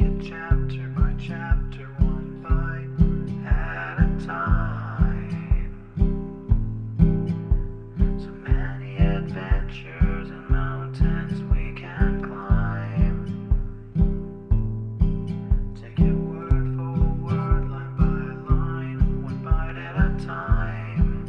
it chapter by chapter, one bite at a time. So many adventures and mountains we can climb. Take it word for word, line by line, one bite at a time.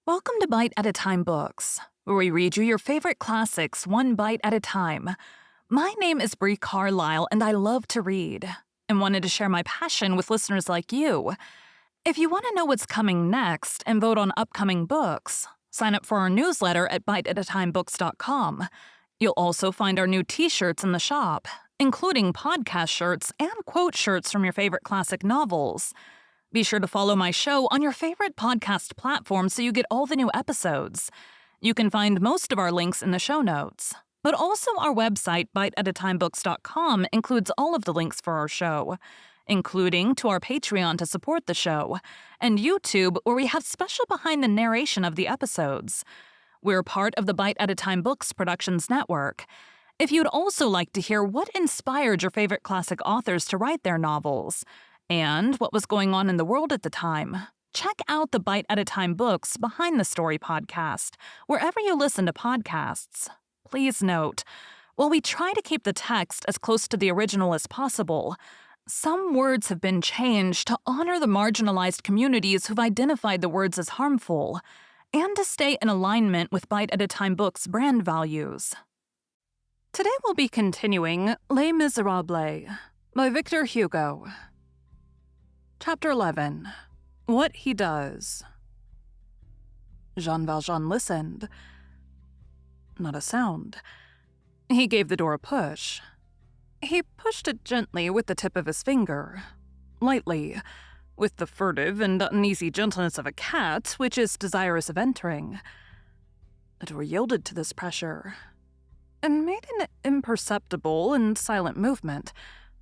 Welcome to Bite at a Time Books, where we read you your favorite classics one bite at a time. My name is Bree Carlile, and I love to read, and wanted to share my passion with listeners like you. If you want to know what's coming next and vote on upcoming books, sign up for our newsletter at biteatatimebooks.com. You'll also find our new t-shirts in the shop, including podcast shirts and quote shirts from your favorite classic novels. Be sure to follow my show on your favorite podcast platform so you get all the new episodes. You can find most of our links in the show notes, but also our website, biteatatimebooks.com, includes all of the links for our show, including to our Patreon to support the show, and YouTube, where we have special behind the narration of the episodes. We're part of the Bite at a Time Books Productions Network. If you'd also like to hear what inspired your favorite classic authors to write their novels, and what was going on in the world at the time, check out the Bite at a Time Books Behind the Story podcast, wherever you listen to podcasts. Please note, while we try to keep the text as close to the original as possible, some words have been changed to honor the marginalized communities who've identified the words as harmful, and to stay in alignment with Bite at a Time Books' brand values. Today we'll be continuing Les Miserables by Victor Hugo. Chapter 11. What He Does. Jean Valjean listened. Not a sound. He gave the door a push. He pushed it gently with the tip of his finger, lightly, with the furtive and uneasy gentleness of a cat which is desirous of entering. The door yielded to this pressure, and made an imperceptible and silent movement,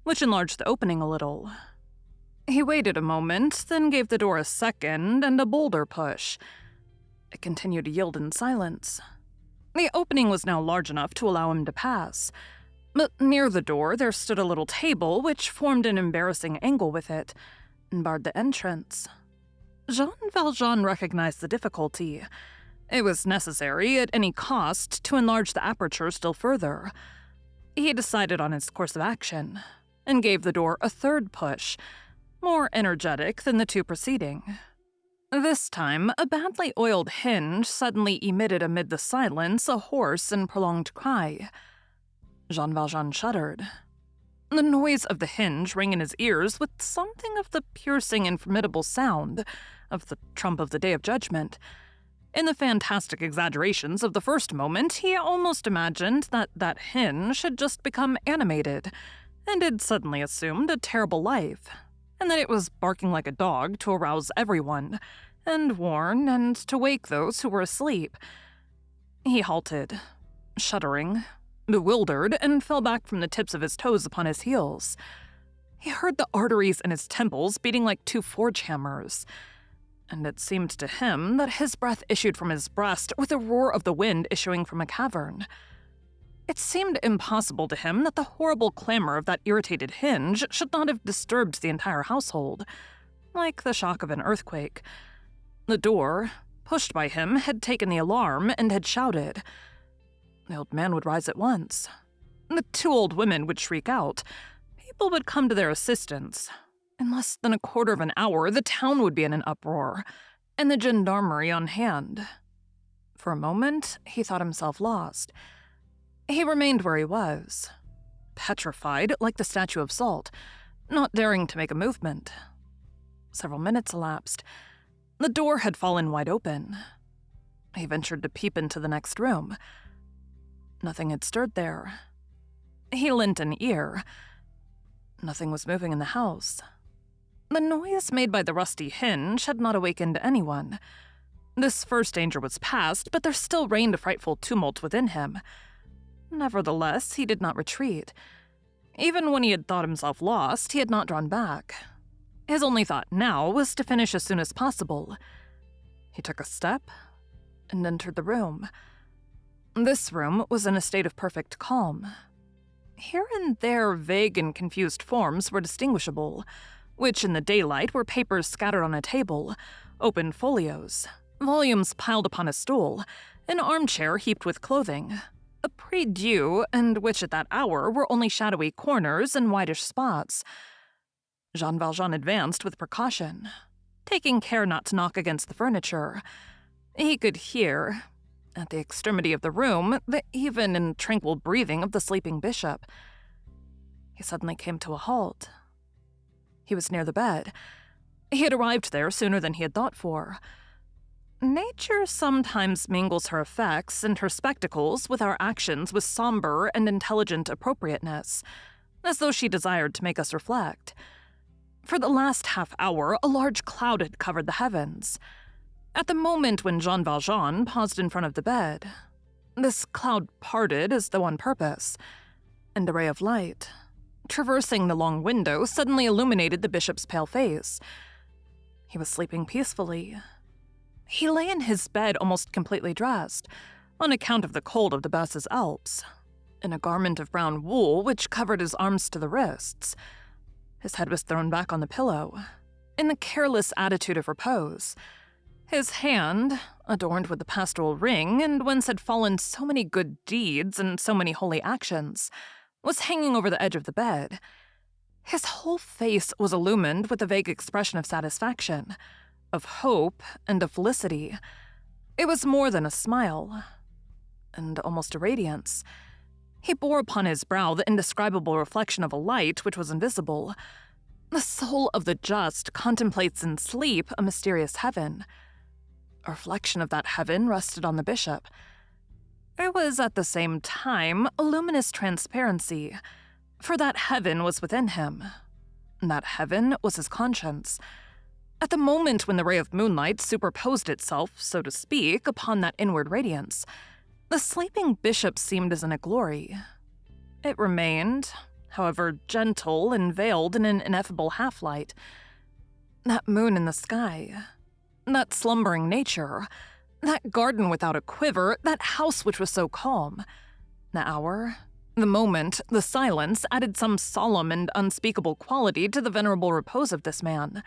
which enlarged the opening a little. He waited a moment, then gave the door a second and a bolder push. It continued to yield in silence. The opening was now large enough to allow him to pass, but near the door there stood a little table which formed an embarrassing angle with it, and barred the entrance. Jean Valjean recognized the difficulty. It was necessary, at any cost, to enlarge the aperture still further. He decided on his course of action, and gave the door a third push, more energetic than the two preceding. This time, a badly oiled hinge suddenly emitted amid the silence a hoarse and prolonged cry. Jean Valjean shuddered. The noise of the hinge rang in his ears with something of the piercing and formidable sound of the trump of the Day of Judgment. In the fantastic exaggerations of the first moment, he almost imagined that that hinge had just become animated, and had suddenly assumed a terrible life, and that it was barking like a dog to arouse everyone, and warn and to wake those who were asleep. He halted, shuddering, bewildered, and fell back from the tips of his toes upon his heels. He heard the arteries in his temples beating like two forge hammers, and it seemed to him that his breath issued from his breast with the roar of the wind issuing from a cavern. It seemed impossible to him that the horrible clamor of that irritated hinge should not have disturbed the entire household, like the shock of an earthquake. The door, pushed by him, had taken the alarm and had shouted. The old man would rise at once. The two old women would shriek out. People would come to their assistance. In less than a quarter of an hour, the town would be in an uproar, and the gendarmerie on hand. For a moment, he thought himself lost. He remained where he was, petrified like the statue of salt, not daring to make a movement. Several minutes elapsed. The door had fallen wide open. He ventured to peep into the next room. Nothing had stirred there. He lent an ear. Nothing was moving in the house. The noise made by the rusty hinge had not awakened anyone. This first danger was past, but there still reigned a frightful tumult within him. Nevertheless, he did not retreat. Even when he had thought himself lost, he had not drawn back. His only thought now was to finish as soon as possible. He took a step and entered the room. This room was in a state of perfect calm. Here and there, vague and confused forms were distinguishable, which in the daylight were papers scattered on a table, open folios, volumes piled upon a stool, an armchair heaped with clothing, a prie-dieu, and which at that hour were only shadowy corners and whitish spots. Jean Valjean advanced with precaution, taking care not to knock against the furniture. He could hear, at the extremity of the room, the even and tranquil breathing of the sleeping bishop. He suddenly came to a halt. He was near the bed. He had arrived there sooner than he had thought for. Nature sometimes mingles her effects and her spectacles with our actions with somber and intelligent appropriateness, as though she desired to make us reflect. For the last half hour, a large cloud had covered the heavens. At the moment when Jean Valjean paused in front of the bed, this cloud parted as though on purpose, and a ray of light, traversing the long window, suddenly illuminated the bishop's pale face. He was sleeping peacefully. He lay in his bed almost completely dressed, on account of the cold of the Basses Alps, in a garment of brown wool which covered his arms to the wrists. His head was thrown back on the pillow, in the careless attitude of repose. His hand, adorned with the pastoral ring, and whence had fallen so many good deeds and so many holy actions, was hanging over the edge of the bed. His whole face was illumined with a vague expression of satisfaction, of hope, and of felicity. It was more than a smile, and almost a radiance. He bore upon his brow the indescribable reflection of a light which was invisible. The soul of the just contemplates in sleep a mysterious heaven. A reflection of that heaven rested on the bishop. There was at the same time a luminous transparency, for that heaven was within him. That heaven was his conscience. At the moment when the ray of moonlight superposed itself, so to speak, upon that inward radiance, the sleeping bishop seemed as in a glory. It remained, however, gentle and veiled in an ineffable half-light. That moon in the sky, that slumbering nature, that garden without a quiver, that house which was so calm. The hour, the moment, the silence added some solemn and unspeakable quality to the venerable repose of this man.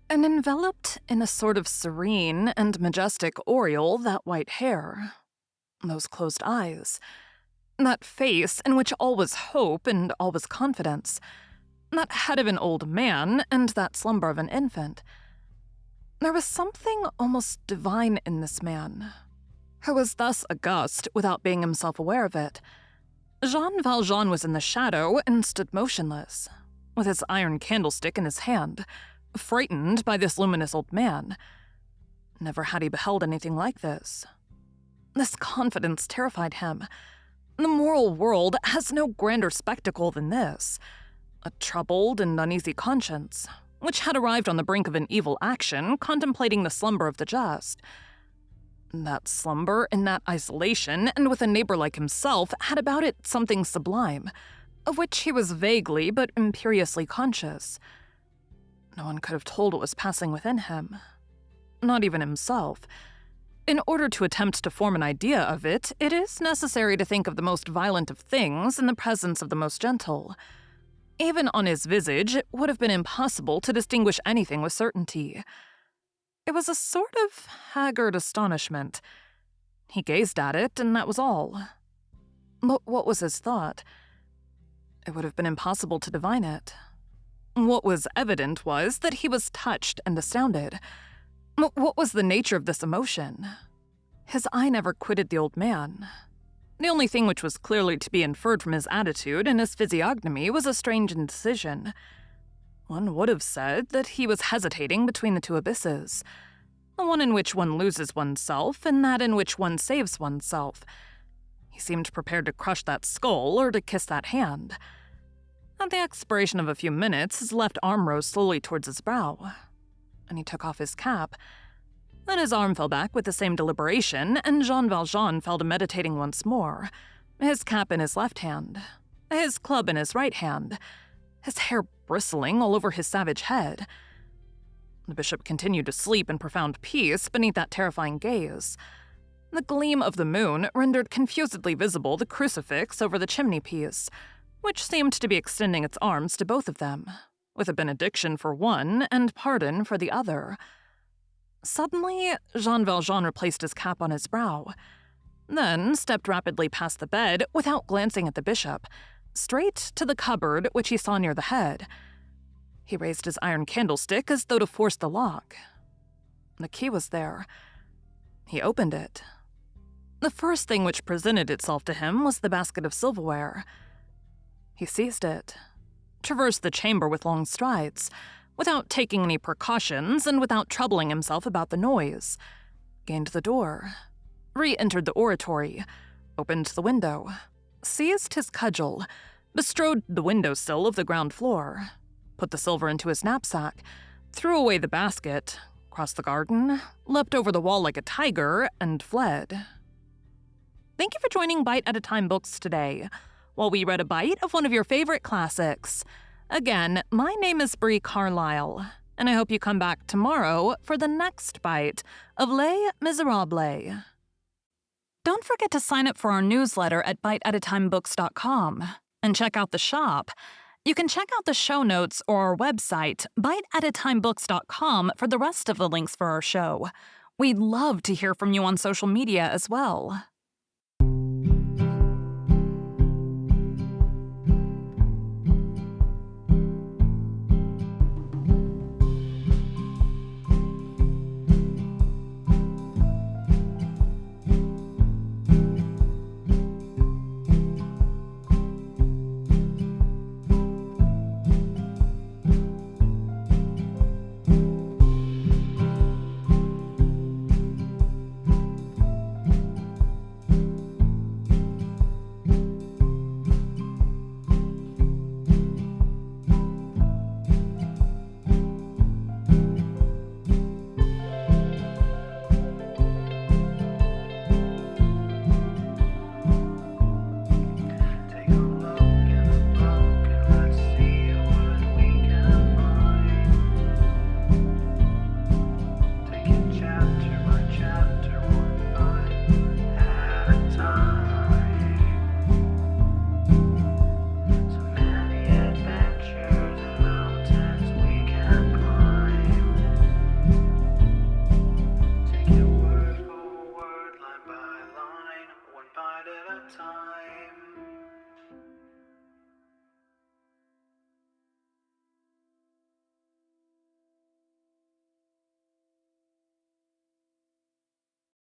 And enveloped in a sort of serene and majestic aureole that white hair, those closed eyes, that face in which all was hope and all was confidence, that head of an old man and that slumber of an infant. There was something almost divine in this man, who was thus august without being himself aware of it. Jean Valjean was in the shadow and stood motionless, with his iron candlestick in his hand, frightened by this luminous old man. Never had he beheld anything like this. This confidence terrified him. The moral world has no grander spectacle than this. A troubled and uneasy conscience, which had arrived on the brink of an evil action, contemplating the slumber of the just. That slumber, in that isolation, and with a neighbor like himself, had about it something sublime, of which he was vaguely but imperiously conscious. No one could have told what was passing within him. Not even himself. In order to attempt to form an idea of it, it is necessary to think of the most violent of things in the presence of the most gentle. Even on his visage, it would have been impossible to distinguish anything with certainty. It was a sort of haggard astonishment. He gazed at it, and that was all. But what was his thought? It would have been impossible to divine it. What was evident was that he was touched and astounded. What was the nature of this emotion? His eye never quitted the old man. The only thing which was clearly to be inferred from his attitude and his physiognomy was a strange indecision. One would have said that he was hesitating between the two abysses, the one in which one loses oneself and that in which one saves oneself. He seemed prepared to crush that skull or to kiss that hand. At the expiration of a few minutes, his left arm rose slowly towards his brow, and he took off his cap. Then his arm fell back with the same deliberation, and Jean Valjean fell to meditating once more, his cap in his left hand, his club in his right hand, his hair bristling all over his savage head. The bishop continued to sleep in profound peace beneath that terrifying gaze. The gleam of the moon rendered confusedly visible the crucifix over the chimney-piece, which seemed to be extending its arms to both of them, with a benediction for one and pardon for the other. Suddenly, Jean Valjean replaced his cap on his brow, then stepped rapidly past the bed without glancing at the bishop, straight to the cupboard which he saw near the head. He raised his iron candlestick as though to force the lock. The key was there. He opened it. The first thing which presented itself to him was the basket of silverware. He seized it, traversed the chamber with long strides, without taking any precautions and without troubling himself about the noise, gained the door, re-entered the oratory, opened the window, seized his cudgel, bestrode the windowsill of the ground floor, put the silver into his knapsack, threw away the basket, crossed the garden, leapt over the wall like a tiger, and fled. Thank you for joining Bite at a Time Books today, while we read a bite of one of your favorite classics. Again, my name is Bree Carlile, and I hope you come back tomorrow for the next bite of Les Miserables. Don't forget to sign up for our newsletter at biteatatimebooks.com and check out the shop. You can check out the show notes or our website, biteatatimebooks.com, for the rest of the links for our show. We'd love to hear from you on social media as well. Take a look in the book and let's see what we can find. Taking chapter by chapter, one bite at a time. So many adventures and mountains we can climb. Take it word for word, line by line, one bite at a time.